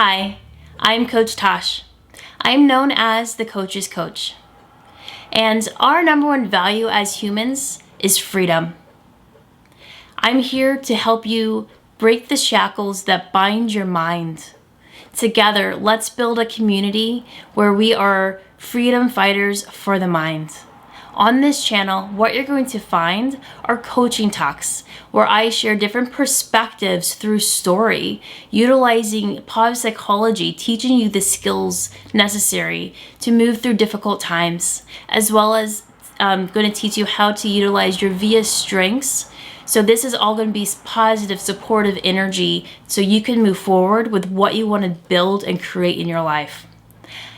Hi, I'm Coach Tash. I'm known as the Coach's Coach. And our number one value as humans is freedom. I'm here to help you break the shackles that bind your mind. Together, let's build a community where we are freedom fighters for the mind. On this channel, what you're going to find are coaching talks where I share different perspectives through story, utilizing positive psychology, teaching you the skills necessary to move through difficult times, as well as I'm going to teach you how to utilize your VIA strengths. So this is all going to be positive, supportive energy so you can move forward with what you want to build and create in your life.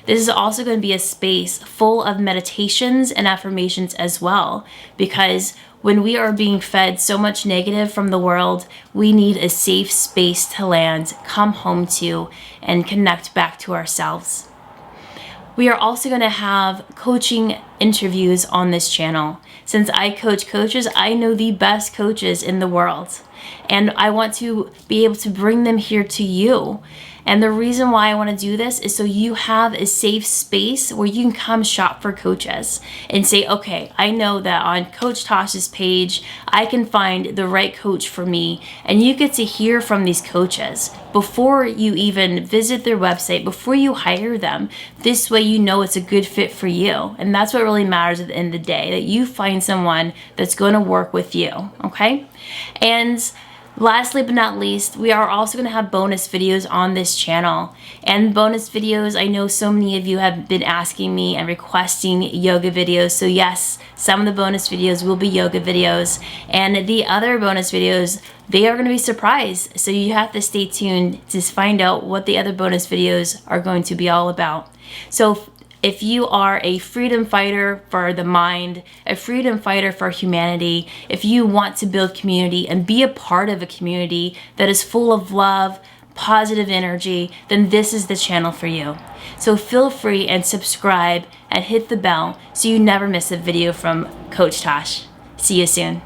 This is also going to be a space full of meditations and affirmations as well, because when we are being fed so much negative from the world, we need a safe space to land, come home to, and connect back to ourselves. We are also going to have coaching interviews on this channel. Since I coach coaches, I know the best coaches in the world, and I want to be able to bring them here to you. And the reason why I want to do this is so you have a safe space where you can come shop for coaches and say, okay, I know that on Coach Tosh's page, I can find the right coach for me. And you get to hear from these coaches before you even visit their website, before you hire them. This way you know it's a good fit for you. And that's what really matters at the end of the day, that you find someone that's going to work with you, okay? And lastly but not least, we are also going to have bonus videos on this channel. And bonus videos, I know so many of you have been asking me and requesting yoga videos. So yes, some of the bonus videos will be yoga videos. And the other bonus videos, they are going to be surprise. So you have to stay tuned to find out what the other bonus videos are going to be all about. So if you are a freedom fighter for the mind, a freedom fighter for humanity, if you want to build community and be a part of a community that is full of love, positive energy, then this is the channel for you. So feel free and subscribe and hit the bell so you never miss a video from Coach Tash. See you soon.